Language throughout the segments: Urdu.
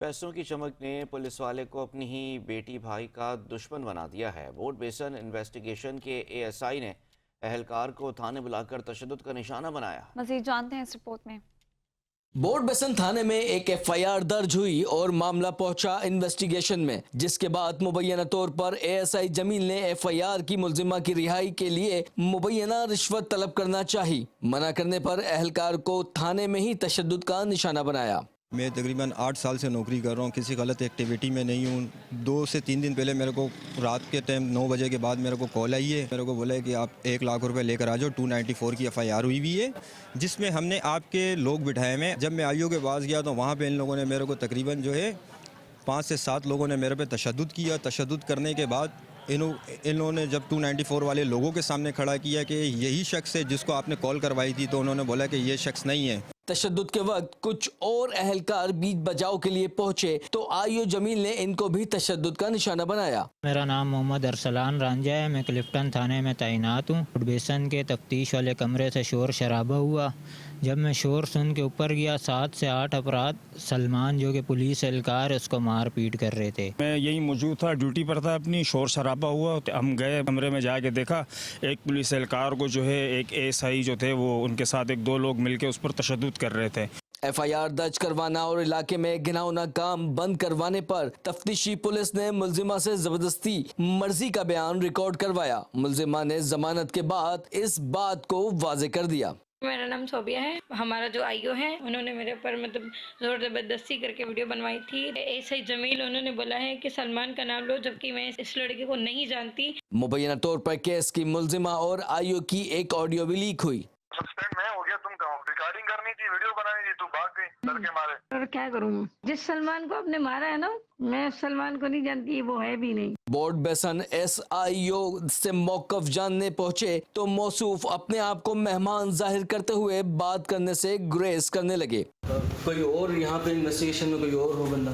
پیسوں کی چمک نے پولیس والے کو اپنی ہی بیٹی بھائی کا دشمن بنا دیا ہے۔ ووٹ بیسن انویسٹیگیشن کے اے ایس آئی نے اہلکار کو تھانے بلا کر تشدد کا نشانہ بنایا۔ مزید جانتے ہیں اس رپورٹ میں۔ بورڈ بیسن تھانے میں ایک ایف آئی آر درج ہوئی اور معاملہ پہنچا انویسٹیگیشن میں، جس کے بعد مبینہ طور پر اے ایس آئی جمیل نے ایف آئی آر کی ملزمہ کی رہائی کے لیے مبینہ رشوت طلب کرنا چاہی۔ منع کرنے پر اہلکار کو تھانے میں ہی تشدد کا نشانہ بنایا۔ میں تقریباً 8 سال سے نوکری کر رہا ہوں، کسی غلط ایکٹیویٹی میں نہیں ہوں۔ 2 سے 3 دن پہلے میرے کو رات کے ٹائم 9 بجے کے بعد میرے کو کال آئی ہے، میرے کو بولا ہے کہ آپ 1 لاکھ روپے لے کر آ جاؤ، 294 کی ایف آئی آر ہوئی ہوئی ہے، جس میں ہم نے آپ کے لوگ بٹھائے ہیں۔ جب میں آئی او کے پاس گیا تو وہاں پہ ان لوگوں نے میرے کو تقریباً 5 سے 7 لوگوں نے میرے پہ تشدد کیا۔ تشدد کرنے کے بعد ان لوگوں نے جب 294 والے لوگوں کے سامنے کھڑا کیا کہ یہی شخص ہے جس کو آپ نے کال کروائی تھی، تو انہوں نے بولا کہ یہ شخص نہیں ہے۔ تشدد کے وقت کچھ اور اہلکار بیچ بچاؤ کے لیے پہنچے تو آئی او جمیل نے ان کو بھی تشدد کا نشانہ بنایا۔ میرا نام محمد ارسلان رانجھا ہے، میں کلفٹن تھانے میں تعینات ہوں۔ ووٹ بیسن کے تفتیش والے کمرے سے شور شرابہ ہوا۔ جب میں شور سن کے اوپر گیا، 7 سے 8 افراد سلمان جو کہ پولیس اہلکار اس کو مار پیٹ کر رہے تھے۔ میں یہی موجود تھا، ڈیوٹی پر تھا اپنی، شور شرابہ ہوا، ہم گئے کمرے میں، جا کے دیکھا ایک پولیس اہلکار کو ایک اے ایس آئی جو تھے وہ ان کے ساتھ 2 لوگ مل کے اس پر تشدد کر رہے تھے۔ ایف آئی آر درج کروانا اور علاقے میں گھناؤنا کام بند کروانے پر تفتیشی پولیس نے ملزمہ سے زبردستی مرضی کا بیان ریکارڈ کروایا۔ ملزمہ نے ضمانت کے بعد اس بات کو واضح کر دیا۔ میرا نام صوبیہ ہے، ہمارا جو آئی او ہے انہوں نے میرے پر زور زبردستی کر کے ویڈیو بنوائی تھی۔ ایس آئی جمیل انہوں نے بولا ہے کہ سلمان کا نام لو، جبکہ میں اس لڑکے کو نہیں جانتی۔ مبینہ طور پر کیس کی ملزمہ اور آئی او کی ایک آڈیو بھی لیک ہوئی۔ سسپینڈ میں ہو گیا، تم کہاں ریکارڈنگ کرنی تھی، ویڈیو بنانی تھی، تو بھاگ گئی لڑکے مارے۔ اور کیا کروں، جس سلمان کو آپ نے مارا ہے نا، میں اس سلمان کو نہیں جانتی، وہ ہے بھی نہیں۔ بورڈ بیسن ایس آئی او سے موقف جاننے پہنچے تو موصوف اپنے آپ کو مہمان ظاہر کرتے ہوئے بات کرنے سے گریز کرنے لگے۔ کوئی اور یہاں پہ انویسٹیگیشن میں کوئی اور ہو بندہ؟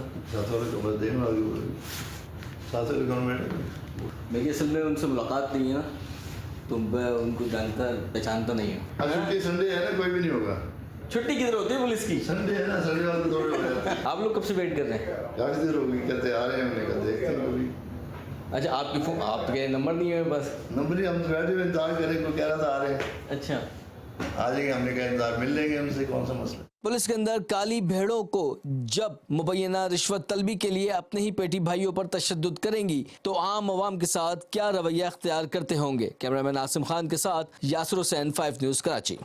میری اصل میں ان سے ملاقات نہیں ہے نا، تو میں ان کو جانتا پہچانتا نہیں ہوں۔ چھٹی سنڈے ہے نا، کوئی بھی نہیں ہوگا۔ چھٹی کدھر ہوتی ہے پولیس کی؟ سنڈے ہے نا، سنڈے والے تھوڑے ہوگا۔ آپ لوگ کب سے ویٹ کر رہے ہیں؟ کافی دیر ہوگی، کہتے آ رہے ہیں، ہم نے کہا دیکھتے ہیں کبھی۔ اچھا، آپ کے نمبر نہیں ہے بس؟ نمبر ہی ہم تو بیٹھے ہوئے انتظار کریں، کو کہہ رہا تھا آ رہے ہیں۔ اچھا، آ جائیں گے، ہم نے کہا انتظار مل لیں گے، ہم سے کون سا مسئلہ۔ پولیس کے اندر کالی بھیڑوں کو جب مبینہ رشوت طلبی کے لیے اپنے ہی پیٹی بھائیوں پر تشدد کریں گی تو عام عوام کے ساتھ کیا رویہ اختیار کرتے ہوں گے؟ کیمرہ مین عاصم خان کے ساتھ یاسر حسین، 5 نیوز کراچی۔